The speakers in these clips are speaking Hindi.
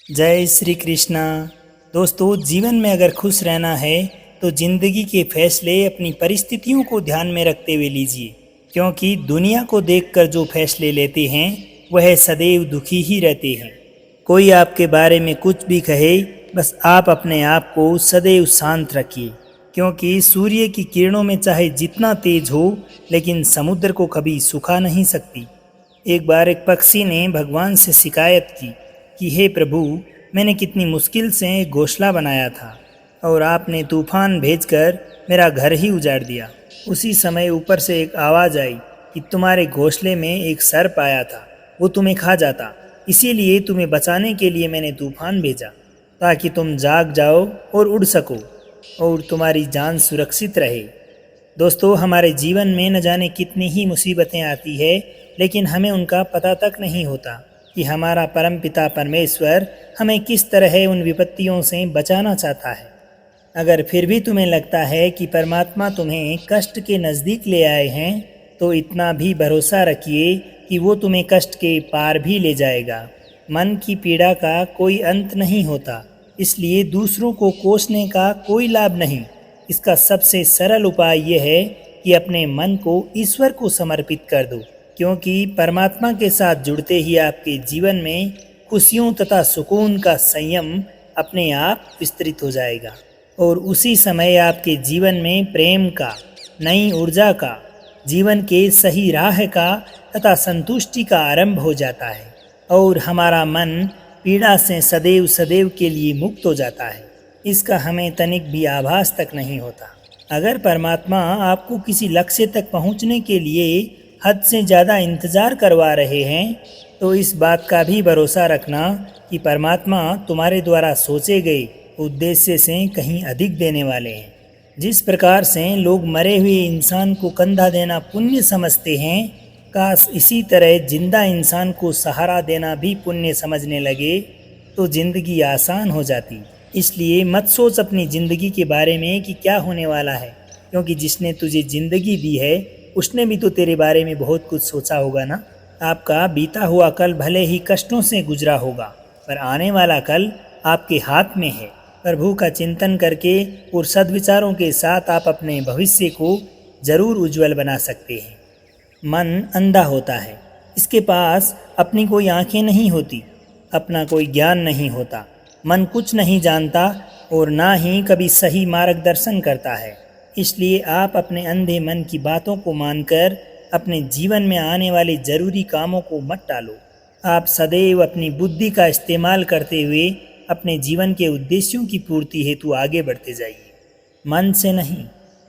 जय श्री कृष्णा। दोस्तों, जीवन में अगर खुश रहना है तो जिंदगी के फैसले अपनी परिस्थितियों को ध्यान में रखते हुए लीजिए, क्योंकि दुनिया को देखकर जो फैसले लेते हैं वह सदैव दुखी ही रहते हैं। कोई आपके बारे में कुछ भी कहे, बस आप अपने आप को सदैव शांत रखिए, क्योंकि सूर्य की किरणों में चाहे जितना तेज हो, लेकिन समुद्र को कभी सुखा नहीं सकती। एक बार एक पक्षी ने भगवान से शिकायत की कि हे प्रभु, मैंने कितनी मुश्किल से एक घोंसला बनाया था और आपने तूफान भेजकर मेरा घर ही उजाड़ दिया। उसी समय ऊपर से एक आवाज़ आई कि तुम्हारे घोंसले में एक सर्प आया था, वो तुम्हें खा जाता, इसीलिए तुम्हें बचाने के लिए मैंने तूफान भेजा, ताकि तुम जाग जाओ और उड़ सको और तुम्हारी जान सुरक्षित रहे। दोस्तों, हमारे जीवन में न जाने कितनी ही मुसीबतें आती है, लेकिन हमें उनका पता तक नहीं होता कि हमारा परमपिता परमेश्वर हमें किस तरह उन विपत्तियों से बचाना चाहता है। अगर फिर भी तुम्हें लगता है कि परमात्मा तुम्हें कष्ट के नज़दीक ले आए हैं, तो इतना भी भरोसा रखिए कि वो तुम्हें कष्ट के पार भी ले जाएगा। मन की पीड़ा का कोई अंत नहीं होता, इसलिए दूसरों को कोसने का कोई लाभ नहीं। इसका सबसे सरल उपाय यह है कि अपने मन को ईश्वर को समर्पित कर दो, क्योंकि परमात्मा के साथ जुड़ते ही आपके जीवन में खुशियों तथा सुकून का संयम अपने आप विस्तृत हो जाएगा और उसी समय आपके जीवन में प्रेम का, नई ऊर्जा का, जीवन के सही राह का तथा संतुष्टि का आरंभ हो जाता है और हमारा मन पीड़ा से सदैव सदैव के लिए मुक्त हो जाता है। इसका हमें तनिक भी आभास तक नहीं होता। अगर परमात्मा आपको किसी लक्ष्य तक पहुंचने के लिए हद से ज़्यादा इंतज़ार करवा रहे हैं, तो इस बात का भी भरोसा रखना कि परमात्मा तुम्हारे द्वारा सोचे गए उद्देश्य से कहीं अधिक देने वाले हैं। जिस प्रकार से लोग मरे हुए इंसान को कंधा देना पुण्य समझते हैं, काश इसी तरह जिंदा इंसान को सहारा देना भी पुण्य समझने लगे तो ज़िंदगी आसान हो जाती। इसलिए मत सोच अपनी ज़िंदगी के बारे में कि क्या होने वाला है, क्योंकि जिसने तुझे ज़िंदगी दी है उसने भी तो तेरे बारे में बहुत कुछ सोचा होगा ना। आपका बीता हुआ कल भले ही कष्टों से गुजरा होगा, पर आने वाला कल आपके हाथ में है। प्रभु का चिंतन करके और सद्विचारों के साथ आप अपने भविष्य को जरूर उज्जवल बना सकते हैं। मन अंधा होता है, इसके पास अपनी कोई आंखें नहीं होती, अपना कोई ज्ञान नहीं होता। मन कुछ नहीं जानता और ना ही कभी सही मार्गदर्शन करता है। इसलिए आप अपने अंधे मन की बातों को मानकर अपने जीवन में आने वाले जरूरी कामों को मत टालो। आप सदैव अपनी बुद्धि का इस्तेमाल करते हुए अपने जीवन के उद्देश्यों की पूर्ति हेतु आगे बढ़ते जाइए, मन से नहीं,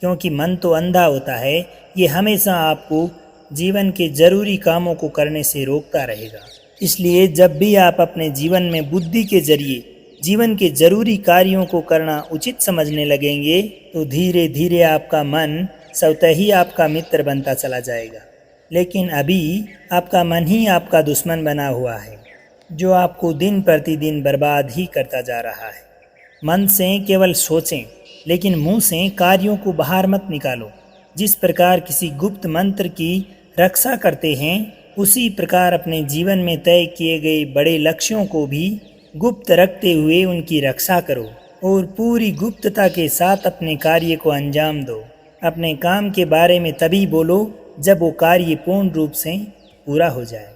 क्योंकि मन तो अंधा होता है। ये हमेशा आपको जीवन के जरूरी कामों को करने से रोकता रहेगा। इसलिए जब भी आप अपने जीवन में बुद्धि के जरिए जीवन के जरूरी कार्यों को करना उचित समझने लगेंगे, तो धीरे धीरे आपका मन स्वतः ही आपका मित्र बनता चला जाएगा। लेकिन अभी आपका मन ही आपका दुश्मन बना हुआ है, जो आपको दिन प्रतिदिन बर्बाद ही करता जा रहा है। मन से केवल सोचें, लेकिन मुंह से कार्यों को बाहर मत निकालो। जिस प्रकार किसी गुप्त मंत्र की रक्षा करते हैं, उसी प्रकार अपने जीवन में तय किए गए बड़े लक्ष्यों को भी गुप्त रखते हुए उनकी रक्षा करो और पूरी गुप्तता के साथ अपने कार्य को अंजाम दो। अपने काम के बारे में तभी बोलो जब वो कार्य पूर्ण रूप से पूरा हो जाए,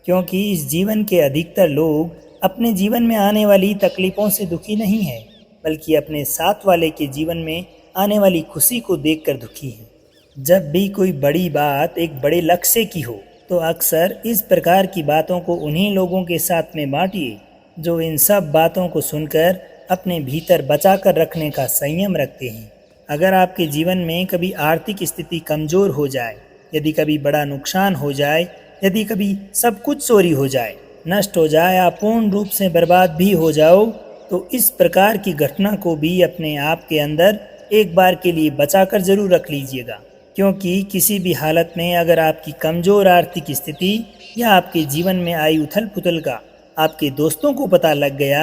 क्योंकि इस जीवन के अधिकतर लोग अपने जीवन में आने वाली तकलीफ़ों से दुखी नहीं है, बल्कि अपने साथ वाले के जीवन में आने वाली खुशी को देखकर दुखी है। जब भी कोई बड़ी बात एक बड़े लक्ष्य की हो, तो अक्सर इस प्रकार की बातों को उन्हीं लोगों के साथ में बांटिए जो इन सब बातों को सुनकर अपने भीतर बचा कर रखने का संयम रखते हैं। अगर आपके जीवन में कभी आर्थिक स्थिति कमज़ोर हो जाए, यदि कभी बड़ा नुकसान हो जाए, यदि कभी सब कुछ चोरी हो जाए, नष्ट हो जाए, आप पूर्ण रूप से बर्बाद भी हो जाओ, तो इस प्रकार की घटना को भी अपने आप के अंदर एक बार के लिए बचा कर जरूर रख लीजिएगा, क्योंकि किसी भी हालत में अगर आपकी कमज़ोर आर्थिक स्थिति या आपके जीवन में आई उथल पुथल का आपके दोस्तों को पता लग गया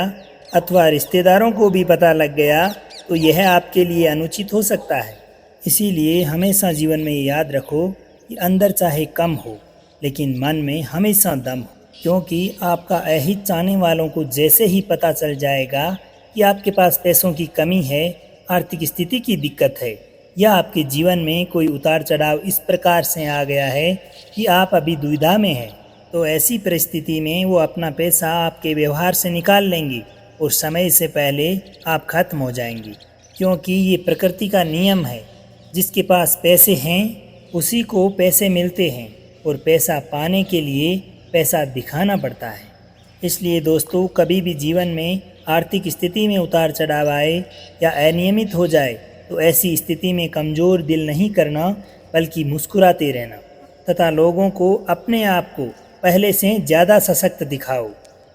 अथवा रिश्तेदारों को भी पता लग गया, तो यह आपके लिए अनुचित हो सकता है। इसीलिए हमेशा जीवन में याद रखो कि अंदर चाहे कम हो, लेकिन मन में हमेशा दम हो। क्योंकि आपका अहित चाहने वालों को जैसे ही पता चल जाएगा कि आपके पास पैसों की कमी है, आर्थिक स्थिति की दिक्कत है या आपके जीवन में कोई उतार चढ़ाव इस प्रकार से आ गया है कि आप अभी दुविधा में हैं, तो ऐसी परिस्थिति में वो अपना पैसा आपके व्यवहार से निकाल लेंगे और समय से पहले आप खत्म हो जाएंगे। क्योंकि ये प्रकृति का नियम है, जिसके पास पैसे हैं उसी को पैसे मिलते हैं और पैसा पाने के लिए पैसा दिखाना पड़ता है। इसलिए दोस्तों, कभी भी जीवन में आर्थिक स्थिति में उतार चढ़ाव आए या अनियमित हो जाए तो ऐसी स्थिति में कमज़ोर दिल नहीं करना बल्कि मुस्कुराते रहना तथा लोगों को अपने आप को पहले से ज़्यादा सशक्त दिखाओ,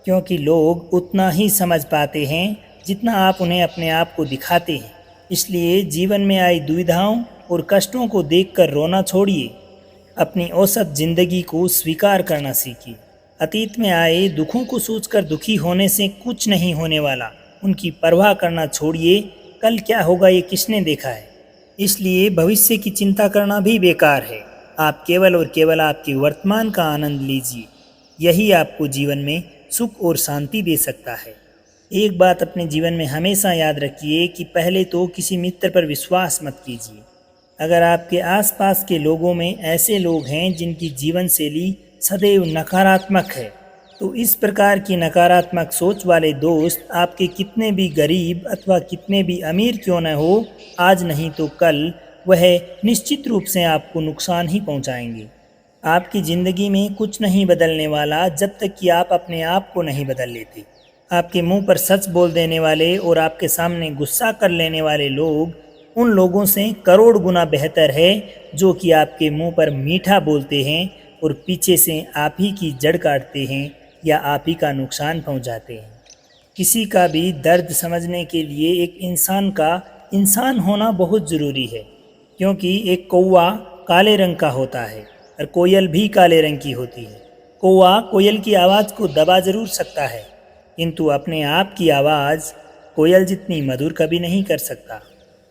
क्योंकि लोग उतना ही समझ पाते हैं जितना आप उन्हें अपने आप को दिखाते हैं। इसलिए जीवन में आई दुविधाओं और कष्टों को देखकर रोना छोड़िए, अपनी औसत ज़िंदगी को स्वीकार करना सीखिए। अतीत में आए दुखों को सोचकर दुखी होने से कुछ नहीं होने वाला, उनकी परवाह करना छोड़िए। कल क्या होगा ये किसने देखा है, इसलिए भविष्य की चिंता करना भी बेकार है। आप केवल और केवल आपके वर्तमान का आनंद लीजिए, यही आपको जीवन में सुख और शांति दे सकता है। एक बात अपने जीवन में हमेशा याद रखिए कि पहले तो किसी मित्र पर विश्वास मत कीजिए। अगर आपके आसपास के लोगों में ऐसे लोग हैं जिनकी जीवन शैली सदैव नकारात्मक है, तो इस प्रकार की नकारात्मक सोच वाले दोस्त आपके कितने भी गरीब अथवा कितने भी अमीर क्यों न हो, आज नहीं तो कल वह निश्चित रूप से आपको नुकसान ही पहुंचाएंगे। आपकी ज़िंदगी में कुछ नहीं बदलने वाला जब तक कि आप अपने आप को नहीं बदल लेते। आपके मुंह पर सच बोल देने वाले और आपके सामने गुस्सा कर लेने वाले लोग उन लोगों से करोड़ गुना बेहतर है जो कि आपके मुंह पर मीठा बोलते हैं और पीछे से आप ही की जड़ काटते हैं या आप ही का नुकसान पहुंचाते हैं। किसी का भी दर्द समझने के लिए एक इंसान का इंसान होना बहुत ज़रूरी है, क्योंकि एक कौवा काले रंग का होता है और कोयल भी काले रंग की होती है। कौवा कोयल की आवाज़ को दबा ज़रूर सकता है, किंतु अपने आप की आवाज़ कोयल जितनी मधुर कभी नहीं कर सकता।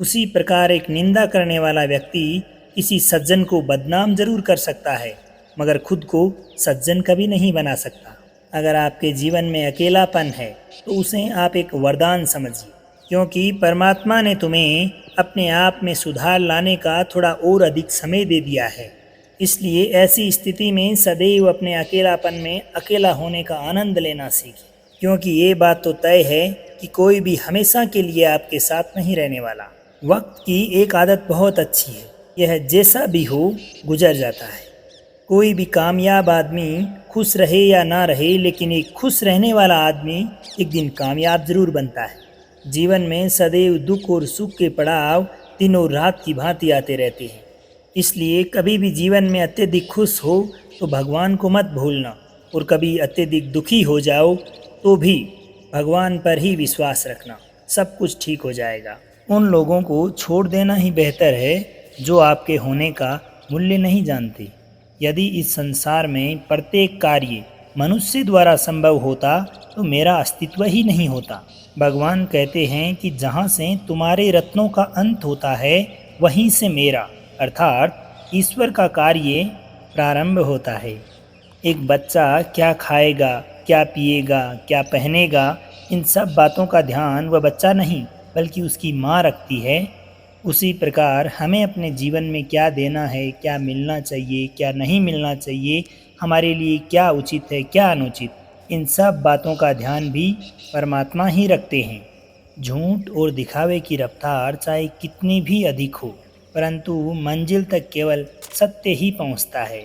उसी प्रकार एक निंदा करने वाला व्यक्ति किसी सज्जन को बदनाम जरूर कर सकता है, मगर खुद को सज्जन कभी नहीं बना सकता। अगर आपके जीवन में अकेलापन है तो उसे आप एक वरदान समझिए, क्योंकि परमात्मा ने तुम्हें अपने आप में सुधार लाने का थोड़ा और अधिक समय दे दिया है। इसलिए ऐसी स्थिति में सदैव अपने अकेलापन में अकेला होने का आनंद लेना सीखें, क्योंकि ये बात तो तय है कि कोई भी हमेशा के लिए आपके साथ नहीं रहने वाला। वक्त की एक आदत बहुत अच्छी है, यह जैसा भी हो गुजर जाता है। कोई भी कामयाब आदमी खुश रहे या ना रहे, लेकिन एक खुश रहने वाला आदमी एक दिन कामयाब जरूर बनता है। जीवन में सदैव दुख और सुख के पड़ाव दिन और रात की भांति आते रहते हैं। इसलिए कभी भी जीवन में अत्यधिक खुश हो तो भगवान को मत भूलना, और कभी अत्यधिक दुखी हो जाओ तो भी भगवान पर ही विश्वास रखना, सब कुछ ठीक हो जाएगा। उन लोगों को छोड़ देना ही बेहतर है जो आपके होने का मूल्य नहीं जानते। यदि इस संसार में प्रत्येक कार्य मनुष्य द्वारा संभव होता तो मेरा अस्तित्व ही नहीं होता। भगवान कहते हैं कि जहाँ से तुम्हारे रत्नों का अंत होता है वहीं से मेरा अर्थात ईश्वर का कार्य प्रारंभ होता है। एक बच्चा क्या खाएगा, क्या पिएगा, क्या पहनेगा, इन सब बातों का ध्यान वह बच्चा नहीं बल्कि उसकी माँ रखती है। उसी प्रकार हमें अपने जीवन में क्या देना है, क्या मिलना चाहिए, क्या नहीं मिलना चाहिए, हमारे लिए क्या उचित है, क्या अनुचित, इन सब बातों का ध्यान भी परमात्मा ही रखते हैं। झूठ और दिखावे की रफ्तार चाहे कितनी भी अधिक हो, परंतु मंजिल तक केवल सत्य ही पहुंचता है।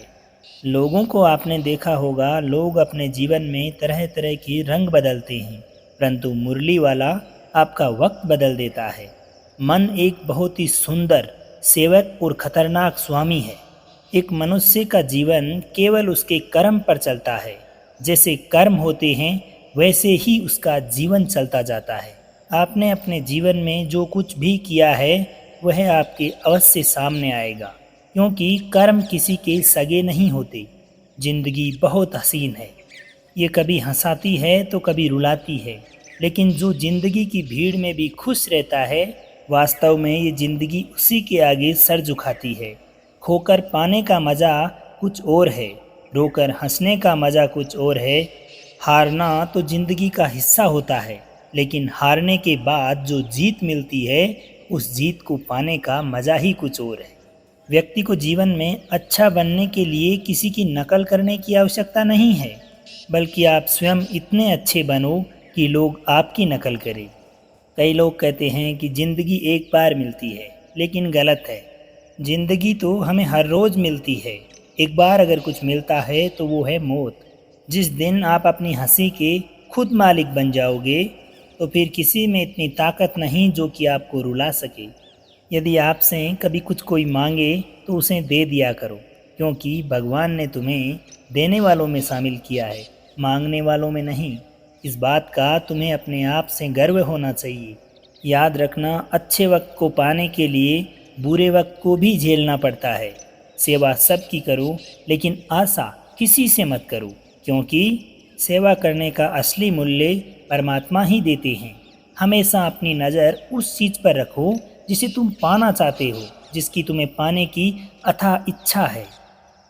लोगों को आपने देखा होगा, लोग अपने जीवन में तरह तरह के रंग बदलते हैं, परंतु मुरली वाला आपका वक्त बदल देता है। मन एक बहुत ही सुंदर सेवक और खतरनाक स्वामी है। एक मनुष्य का जीवन केवल उसके कर्म पर चलता है। जैसे कर्म होते हैं वैसे ही उसका जीवन चलता जाता है। आपने अपने जीवन में जो कुछ भी किया है वह आपके अवश्य सामने आएगा, क्योंकि कर्म किसी के सगे नहीं होते। जिंदगी बहुत हसीन है, ये कभी हंसाती है तो कभी रुलाती है, लेकिन जो जिंदगी की भीड़ में भी खुश रहता है वास्तव में ये जिंदगी उसी के आगे सर झुकाती है। खोकर पाने का मज़ा कुछ और है, रोकर हंसने का मज़ा कुछ और है। हारना तो ज़िंदगी का हिस्सा होता है, लेकिन हारने के बाद जो जीत मिलती है उस जीत को पाने का मज़ा ही कुछ और है। व्यक्ति को जीवन में अच्छा बनने के लिए किसी की नकल करने की आवश्यकता नहीं है, बल्कि आप स्वयं इतने अच्छे बनो कि लोग आपकी नकल करें। कई लोग कहते हैं कि ज़िंदगी एक बार मिलती है, लेकिन गलत है। ज़िंदगी तो हमें हर रोज़ मिलती है। एक बार अगर कुछ मिलता है तो वो है मौत। जिस दिन आप अपनी हंसी के खुद मालिक बन जाओगे, तो फिर किसी में इतनी ताकत नहीं जो कि आपको रुला सके। यदि आपसे कभी कुछ कोई मांगे तो उसे दे दिया करो, क्योंकि भगवान ने तुम्हें देने वालों में शामिल किया है, मांगने वालों में नहीं। इस बात का तुम्हें अपने आप से गर्व होना चाहिए। याद रखना, अच्छे वक्त को पाने के लिए बुरे वक्त को भी झेलना पड़ता है। सेवा सबकी करो, लेकिन आशा किसी से मत करो, क्योंकि सेवा करने का असली मूल्य परमात्मा ही देते हैं। हमेशा अपनी नज़र उस चीज़ पर रखो जिसे तुम पाना चाहते हो, जिसकी तुम्हें पाने की अथाह इच्छा है।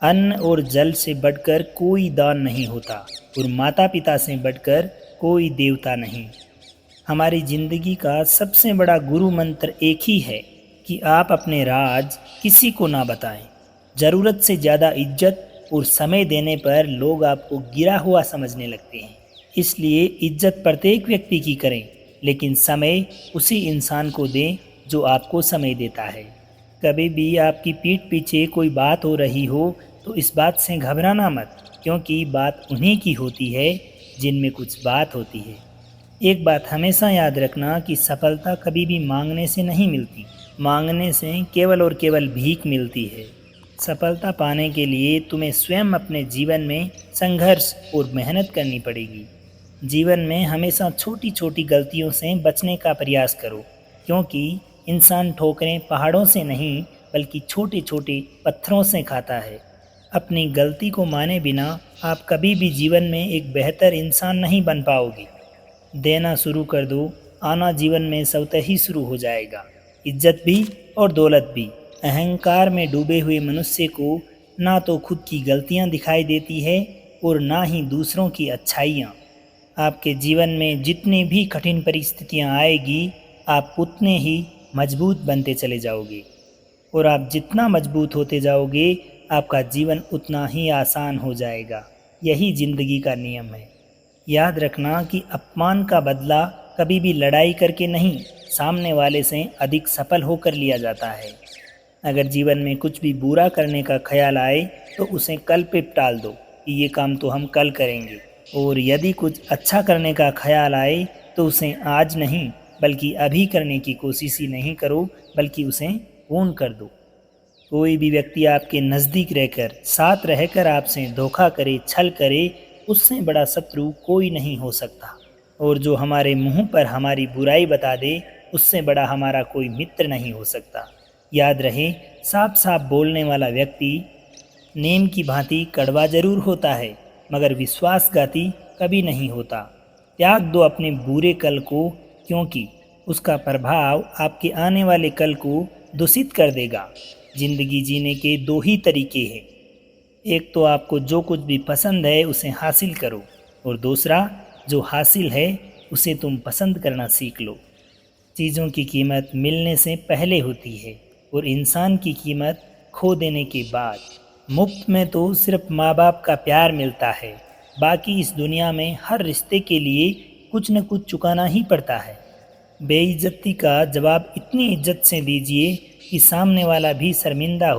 अन्न और जल से बढ़कर कोई दान नहीं होता, और माता पिता से बढ़कर कोई देवता नहीं। हमारी ज़िंदगी का सबसे बड़ा गुरु मंत्र एक ही है कि आप अपने राज किसी को ना बताएं। ज़रूरत से ज़्यादा इज्जत और समय देने पर लोग आपको गिरा हुआ समझने लगते हैं। इसलिए इज्जत प्रत्येक व्यक्ति की करें, लेकिन समय उसी इंसान को दें जो आपको समय देता है। कभी भी आपकी पीठ पीछे कोई बात हो रही हो तो इस बात से घबराना मत, क्योंकि बात उन्हीं की होती है जिनमें कुछ बात होती है। एक बात हमेशा याद रखना कि सफलता कभी भी मांगने से नहीं मिलती। मांगने से केवल और केवल भीख मिलती है। सफलता पाने के लिए तुम्हें स्वयं अपने जीवन में संघर्ष और मेहनत करनी पड़ेगी। जीवन में हमेशा छोटी छोटी गलतियों से बचने का प्रयास करो, क्योंकि इंसान ठोकरें पहाड़ों से नहीं बल्कि छोटे छोटे पत्थरों से खाता है। अपनी गलती को माने बिना आप कभी भी जीवन में एक बेहतर इंसान नहीं बन पाओगे। देना शुरू कर दो, आना जीवन में स्वतः ही शुरू हो जाएगा। इज्जत भी और दौलत भी। अहंकार में डूबे हुए मनुष्य को ना तो खुद की गलतियां दिखाई देती है और ना ही दूसरों की अच्छाइयाँ। आपके जीवन में जितनी भी कठिन परिस्थितियाँ आएगी, आप उतने ही मजबूत बनते चले जाओगे, और आप जितना मजबूत होते जाओगे आपका जीवन उतना ही आसान हो जाएगा। यही ज़िंदगी का नियम है। याद रखना कि अपमान का बदला कभी भी लड़ाई करके नहीं, सामने वाले से अधिक सफल होकर लिया जाता है। अगर जीवन में कुछ भी बुरा करने का ख्याल आए तो उसे कल पे टाल दो कि ये काम तो हम कल करेंगे, और यदि कुछ अच्छा करने का ख्याल आए तो उसे आज नहीं बल्कि अभी करने की कोशिश ही नहीं करो, बल्कि उसे पूर्ण कर दो। कोई भी व्यक्ति आपके नज़दीक रहकर, साथ रहकर आपसे धोखा करे, छल करे, उससे बड़ा शत्रु कोई नहीं हो सकता। और जो हमारे मुंह पर हमारी बुराई बता दे, उससे बड़ा हमारा कोई मित्र नहीं हो सकता। याद रहे, साफ साफ बोलने वाला व्यक्ति नीम की भांति कड़वा जरूर होता है, मगर विश्वासघाती कभी नहीं होता। त्याग दो अपने बुरे कल को, क्योंकि उसका प्रभाव आपके आने वाले कल को दूषित कर देगा। ज़िंदगी जीने के दो ही तरीके हैं। एक तो आपको जो कुछ भी पसंद है उसे हासिल करो, और दूसरा जो हासिल है उसे तुम पसंद करना सीख लो। चीज़ों की कीमत मिलने से पहले होती है, और इंसान की कीमत खो देने के बाद। मुफ्त में तो सिर्फ माँ बाप का प्यार मिलता है, बाकी इस दुनिया में हर रिश्ते के लिए कुछ न कुछ चुकाना ही पड़ता है। बेइज्जती का जवाब इतनी इज्जत से दीजिए कि सामने वाला भी शर्मिंदा हो।